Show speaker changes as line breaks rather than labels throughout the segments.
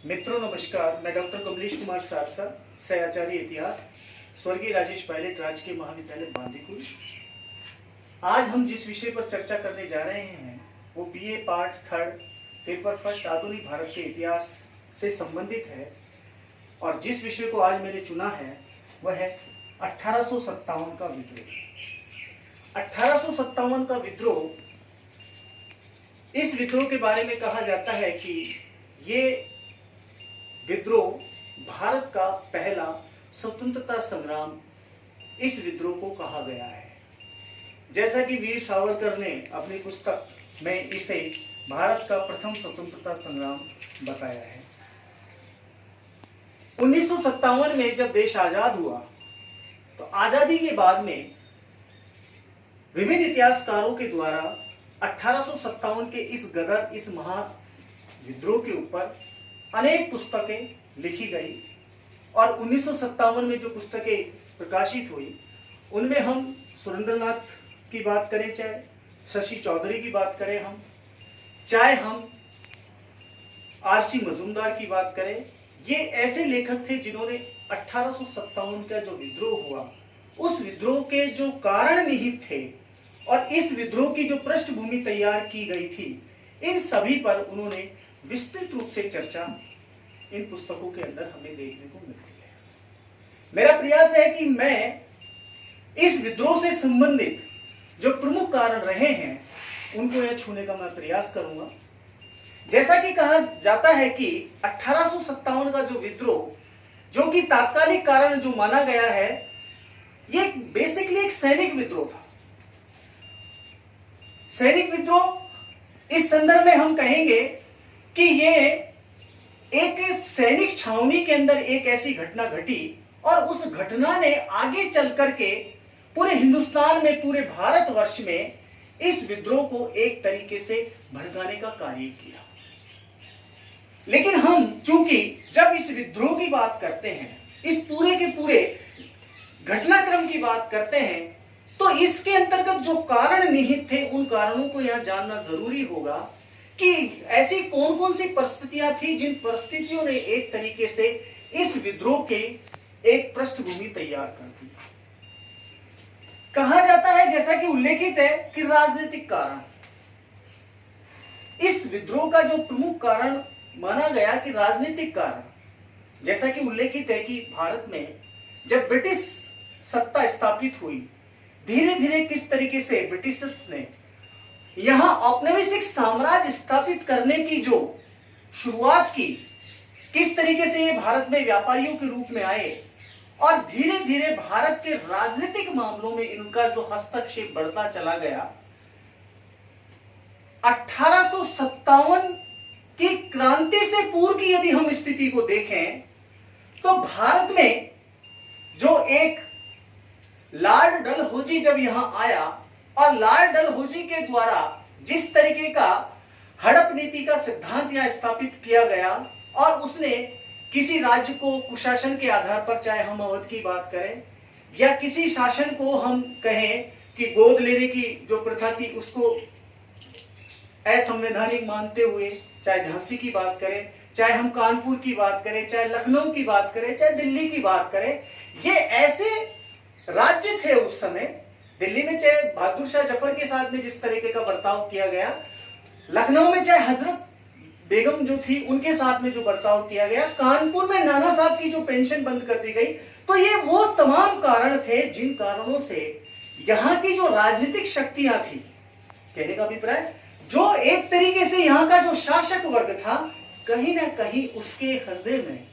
मित्रों नमस्कार। मैं डॉक्टर कमलेश कुमार सारसा, सहआचार्य इतिहास, स्वर्गीय राजेश पायलट राजकीय महाविद्यालय बांदीकुई। आज हम जिस विषय पर चर्चा करने जा रहे हैं वो बीए पार्ट 3 पेपर फर्स्ट आधुनिक भारत के इतिहास से संबंधित है। और जिस विषय को आज मैंने चुना है वह है 1857 का विद्रोह। 1857 का विद्रोह, इस विद्रोह के बारे में कहा जाता है कि ये विद्रोह भारत का पहला स्वतंत्रता संग्राम इस विद्रोह को कहा गया है। जैसा कि वीर सावरकर ने अपनी पुस्तक में इसे भारत का प्रथम स्वतंत्रता संग्राम बताया है। 1957 में जब देश आजाद हुआ तो आजादी के बाद में विभिन्न इतिहासकारों के द्वारा 1857 के इस महाविद्रोह के ऊपर अनेक पुस्तकें लिखी गई। और 1957 में जो पुस्तकें प्रकाशित हुई उनमें हम सुरेंद्रनाथ की बात करें, चाहे शशि चौधरी की बात करें, हम चाहे हम आरसी मजूमदार की बात करें, ये ऐसे लेखक थे जिन्होंने 1857 का जो विद्रोह हुआ उस विद्रोह के जो कारण निहित थे और इस विद्रोह की जो पृष्ठभूमि तैयार की गई थी, इन सभी पर उन्होंने विस्तृत रूप से चर्चा इन पुस्तकों के अंदर हमें देखने को मिलती है। मेरा प्रयास है कि मैं इस विद्रोह से संबंधित जो प्रमुख कारण रहे हैं उनको यह छूने का मैं प्रयास करूंगा। जैसा कि कहा जाता है कि 1857 का जो विद्रोह, जो कि तात्कालिक कारण जो माना गया है, ये बेसिकली एक सैनिक विद्रोह था। सैनिक विद्रोह इस संदर्भ में हम कहेंगे कि ये एक सैनिक छावनी के अंदर एक ऐसी घटना घटी और उस घटना ने आगे चल करके पूरे हिंदुस्तान में, पूरे भारतवर्ष में इस विद्रोह को एक तरीके से भड़काने का कार्य किया। लेकिन हम चूंकि जब इस विद्रोह की बात करते हैं, इस पूरे के पूरे घटनाक्रम की बात करते हैं, तो इसके अंतर्गत जो कारण निहित थे उन कारणों को यहां जानना जरूरी होगा कि ऐसी कौन कौन सी परिस्थितियां थी जिन परिस्थितियों ने एक तरीके से इस विद्रोह के एक पृष्ठभूमि तैयार कर दी। कहा जाता है, जैसा कि उल्लेखित है, कि राजनीतिक कारण इस विद्रोह का जो प्रमुख कारण माना गया कि राजनीतिक कारण, जैसा कि उल्लेखित है कि भारत में जब ब्रिटिश सत्ता स्थापित हुई, धीरे धीरे किस तरीके से ब्रिटिशर्स ने यहां औपनिवेशिक साम्राज्य स्थापित करने की जो शुरुआत की, किस तरीके से ये भारत में व्यापारियों के रूप में आए और धीरे धीरे भारत के राजनीतिक मामलों में इनका जो हस्तक्षेप बढ़ता चला गया। 1857 की क्रांति से पूर्व की यदि हम स्थिति को देखें तो भारत में जो एक लॉर्ड डलहौजी जब यहां आया और लॉर्ड डलहौजी के द्वारा जिस तरीके का हड़प नीति का सिद्धांत यहां स्थापित किया गया और उसने किसी राज्य को कुशासन के आधार पर, चाहे हम अवध की बात करें या किसी शासन को हम कहें कि गोद लेने की जो प्रथा थी उसको असंवैधानिक मानते हुए, चाहे झांसी की बात करें, चाहे हम कानपुर की बात करें, चाहे लखनऊ की बात करें, चाहे दिल्ली की बात करें, ये ऐसे राज्य थे उस समय। दिल्ली में चाहे बहादुर शाह जफर के साथ में जिस तरीके का बर्ताव किया गया, लखनऊ में चाहे हजरत बेगम जो थी उनके साथ में जो बर्ताव किया गया, कानपुर में नाना साहब की जो पेंशन बंद कर दी गई, तो ये वो तमाम कारण थे जिन कारणों से यहाँ की जो राजनीतिक शक्तियां थी, कहने का अभिप्राय जो एक तरीके से यहाँ का जो शासक वर्ग था, कहीं ना कहीं उसके हृदय में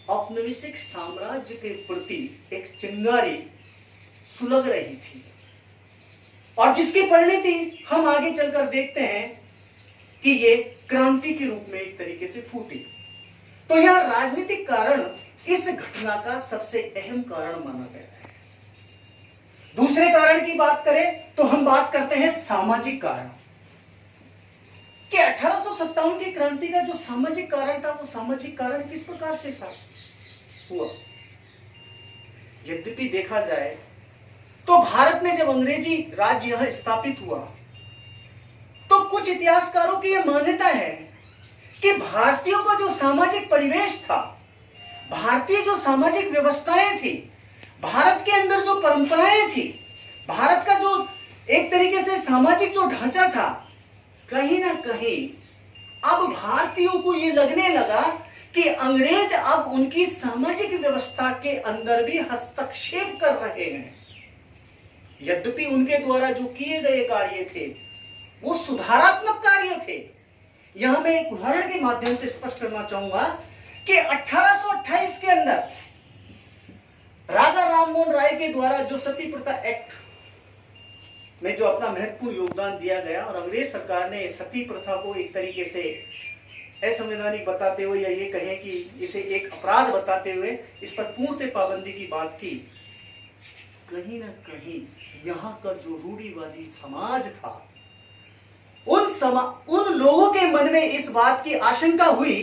औपनिवेशिक साम्राज्य के प्रति एक चिंगारी सुलग रही थी और जिसकी परिणति हम आगे चलकर देखते हैं कि ये क्रांति के रूप में एक तरीके से फूटी। तो यह राजनीतिक कारण इस घटना का सबसे अहम कारण माना गया है। दूसरे कारण की बात करें तो हम बात करते हैं सामाजिक कारण कि 1857 की क्रांति का जो सामाजिक कारण था वो सामाजिक कारण किस प्रकार से हुआ। यद्यपि देखा जाए तो भारत में जब अंग्रेजी राज्य यहां स्थापित हुआ तो कुछ इतिहासकारों की यह मान्यता है कि भारतीयों का जो सामाजिक परिवेश था, भारतीय जो सामाजिक व्यवस्थाएं थी, भारत के अंदर जो परंपराएं थी, भारत का जो एक तरीके से सामाजिक जो ढांचा था, कहीं ना कहीं अब भारतीयों को यह लगने लगा कि अंग्रेज अब उनकी सामाजिक व्यवस्था के अंदर भी हस्तक्षेप कर रहे हैं। यद्यपि उनके द्वारा जो किए गए कार्य थे वो सुधारात्मक कार्य थे। यहां मैं एक उदाहरण के माध्यम से स्पष्ट करना चाहूंगा कि 1828 के अंदर राजा राममोहन राय के द्वारा जो सती प्रथा एक्ट में जो अपना महत्वपूर्ण योगदान दिया गया और अंग्रेज सरकार ने सती प्रथा को एक तरीके से असंवैधानिक बताते हुए, या ये कहें कि इसे एक अपराध बताते हुए इस पर पूर्णतः पाबंदी की बात की, कहीं ना कहीं यहां का जो रूढ़िवादी समाज था, उन लोगों के मन में इस बात की आशंका हुई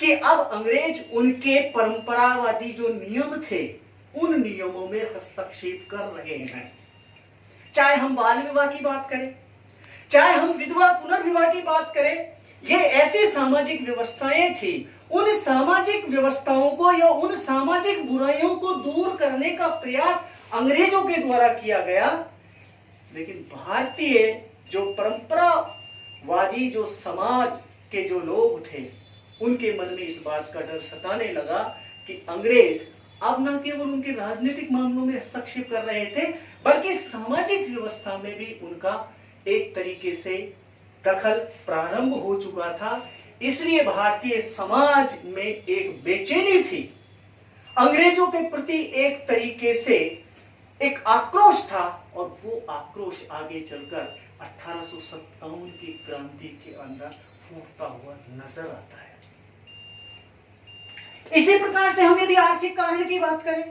कि अब अंग्रेज उनके परंपरावादी जो नियम थे उन नियमों में हस्तक्षेप कर रहे हैं। चाहे हम बाल विवाह की बात करें, चाहे हम विधवा पुनर्विवाह की बात करें, ये ऐसी सामाजिक व्यवस्थाएं थी। उन सामाजिक व्यवस्थाओं को या उन सामाजिक बुराइयों को दूर करने का प्रयास अंग्रेजों के द्वारा किया गया, लेकिन भारतीय जो परंपरावादी जो समाज के जो लोग थे उनके मन में इस बात का डर सताने लगा कि अंग्रेज अब न केवल उनके राजनीतिक मामलों में हस्तक्षेप कर रहे थे, बल्कि सामाजिक व्यवस्था में भी उनका एक तरीके से दखल प्रारंभ हो चुका था। इसलिए भारतीय समाज में एक बेचैनी थी, अंग्रेजों के प्रति एक तरीके से एक आक्रोश था, और वो आक्रोश आगे चलकर 1857 की क्रांति के अंदर फूटता हुआ नजर आता है। इसी प्रकार से हम यदि आर्थिक कारण की बात करें,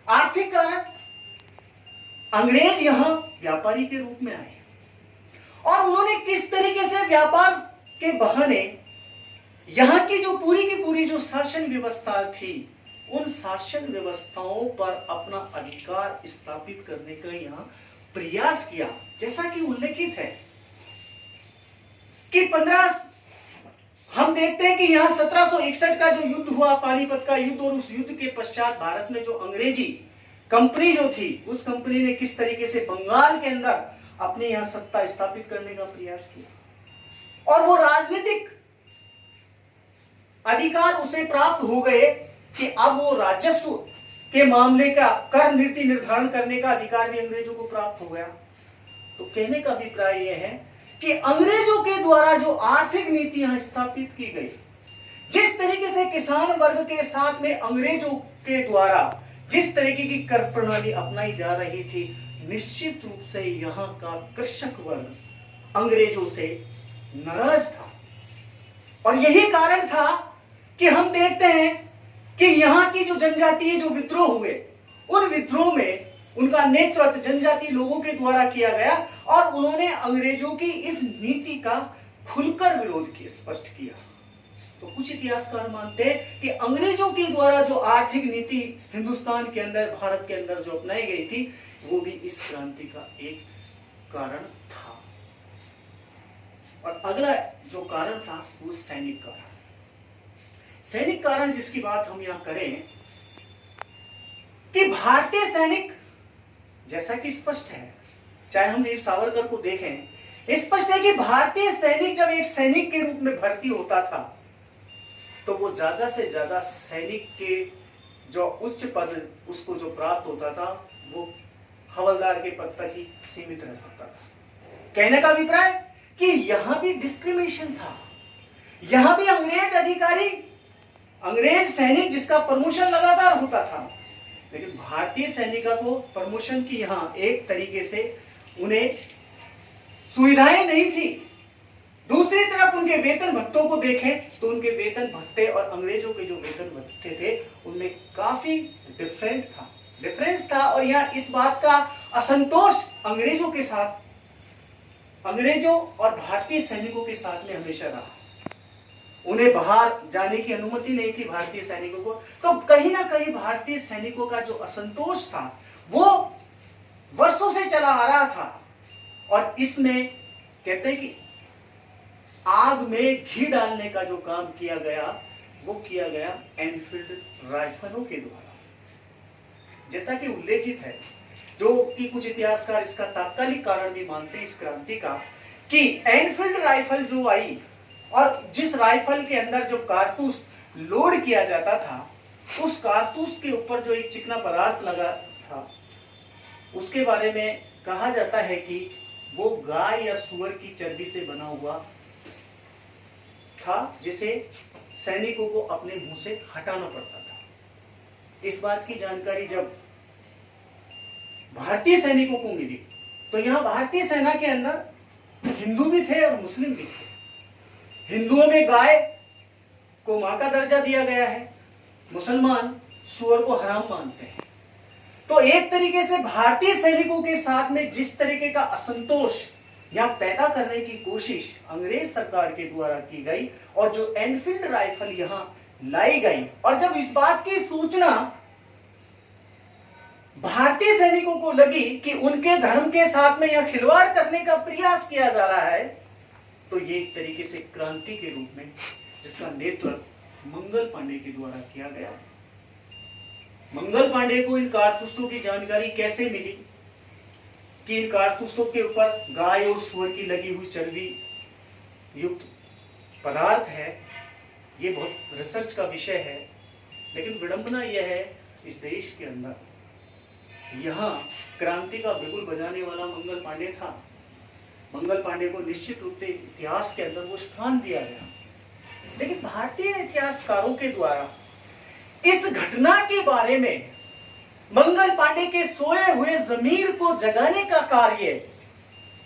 आर्थिक कारण, अंग्रेज यहां व्यापारी के रूप में आए और उन्होंने किस तरीके से व्यापार के बहाने यहां की जो पूरी जो शासन व्यवस्था थी उन शासन व्यवस्थाओं पर अपना अधिकार स्थापित करने का यहां प्रयास किया। जैसा कि उल्लेखित है कि हम देखते हैं कि यहां 1761 का जो युद्ध हुआ, पानीपत का युद्ध, और उस युद्ध के पश्चात भारत में जो अंग्रेजी कंपनी जो थी उस कंपनी ने किस तरीके से बंगाल के अंदर अपने यहां सत्ता स्थापित करने का प्रयास किया, और वो राजनीतिक अधिकार उसे प्राप्त हो गए कि अब वो राजस्व के मामले का कर नीति निर्धारण करने का अधिकार भी अंग्रेजों को प्राप्त हो गया। तो कहने का अभिप्राय यह है कि अंग्रेजों के द्वारा जो आर्थिक नीतियां स्थापित की गई, जिस तरीके से किसान वर्ग के साथ में अंग्रेजों के द्वारा जिस तरीके की कर प्रणाली अपनाई जा रही थी, निश्चित रूप से यहां का कृषक वर्ग अंग्रेजों से नाराज था। और यही कारण था कि हम देखते हैं कि यहां की जो जनजातीय जो विद्रोह हुए, उन विद्रोह में उनका नेतृत्व जनजाति लोगों के द्वारा किया गया और उन्होंने अंग्रेजों की इस नीति का खुलकर विरोध किया, स्पष्ट किया। तो कुछ इतिहासकार मानते हैं कि अंग्रेजों के द्वारा जो आर्थिक नीति हिंदुस्तान के अंदर, भारत के अंदर जो अपनाई गई थी, वो भी इस क्रांति का एक कारण था। और अगला जो कारण था वो सैनिक कारण। सैनिक कारण जिसकी बात हम यहां करें कि भारतीय सैनिक, जैसा कि स्पष्ट है, चाहे हम वीर सावरकर को देखें, स्पष्ट है कि भारतीय सैनिक जब एक सैनिक के रूप में भर्ती होता था तो वो ज्यादा से ज्यादा सैनिक के जो उच्च पद उसको जो प्राप्त होता था वो हवलदार के पद तक ही सीमित रह सकता था। कहने का अभिप्राय कि यहां भी डिस्क्रिमिनेशन था, यहां भी अंग्रेज अधिकारी, अंग्रेज सैनिक जिसका प्रमोशन लगातार होता था, लेकिन भारतीय सैनिकों को प्रमोशन की यहां एक तरीके से उन्हें सुविधाएं नहीं थी। दूसरी तरफ उनके वेतन भत्तों को देखें तो उनके वेतन भत्ते और अंग्रेजों के जो वेतन भत्ते थे उनमें काफी डिफरेंस था। और यहां इस बात का असंतोष अंग्रेजों के साथ, अंग्रेजों और भारतीय सैनिकों के साथ में हमेशा रहा। उन्हें बाहर जाने की अनुमति नहीं थी भारतीय सैनिकों को। तो कहीं ना कहीं भारतीय सैनिकों का जो असंतोष था वो वर्षों से चला आ रहा था। और इसमें कहते हैं कि आग में घी डालने का जो काम किया गया वो किया गया एनफील्ड राइफलों के द्वारा। जैसा कि उल्लेखित है, जो कि कुछ इतिहासकार इसका तात्कालिक कारण भी मानते हैं इस क्रांति का, कि एनफील्ड राइफल जो आई और जिस राइफल के अंदर जो कारतूस लोड किया जाता था, उस कारतूस के ऊपर जो एक चिकना पदार्थ लगा था, उसके बारे में कहा जाता है कि वो गाय या सुअर की चर्बी से बना हुआ था, जिसे सैनिकों को अपने मुंह से हटाना पड़ता था। इस बात की जानकारी जब भारतीय सैनिकों को मिली, तो यहां भारतीय सेना के अंदर हिंदू भी थे और मुस्लिम भी थे। हिंदुओं में गाय को मां का दर्जा दिया गया है, मुसलमान सुअर को हराम मानते हैं। तो एक तरीके से भारतीय सैनिकों के साथ में जिस तरीके का असंतोष यहां पैदा करने की कोशिश अंग्रेज सरकार के द्वारा की गई, और जो एनफील्ड राइफल यहां लाई गई, और जब इस बात की सूचना भारतीय सैनिकों को लगी कि उनके धर्म के साथ में यह खिलवाड़ करने का प्रयास किया जा रहा है, तो ये एक तरीके से क्रांति के रूप में, जिसका नेतृत्व मंगल पांडे के द्वारा किया गया। मंगल पांडे को इन कारतूसों की जानकारी कैसे मिली कि इन कारतूसों के ऊपर गाय और सुअर की लगी हुई चर्बी युक्त पदार्थ है, ये बहुत रिसर्च का विषय है। लेकिन विडंबना यह है, इस देश के अंदर यहाँ क्रांति का बिगुल बजाने वाला मंगल पांडे था। मंगल पांडे को निश्चित रूप से इतिहास के अंदर वो स्थान दिया गया। लेकिन भारतीय इतिहासकारों के द्वारा इस घटना के बारे में मंगल पांडे के सोए हुए जमीर को जगाने का कार्य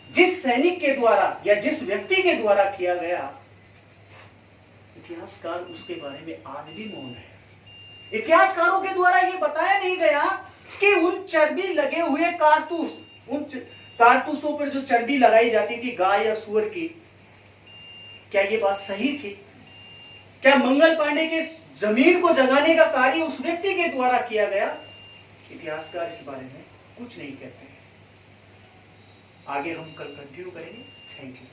जिस सैनिक के द्वारा या जिस व्यक्ति के द्वारा किया गया, इतिहासकार उसके बारे में आज भी मौन है। इतिहासकारों के द्वारा यह बताया नहीं गया कि उन चर्बी लगे हुए कारतूस, उन कारतूसों पर जो चर्बी लगाई जाती थी गाय या सुअर की, क्या ये बात सही थी? क्या मंगल पांडे के जमीर को जगाने का कार्य उस व्यक्ति के द्वारा किया गया? इतिहासकार इस बारे में कुछ नहीं कहते हैं। आगे हम कल कंटिन्यू करेंगे। Thank you.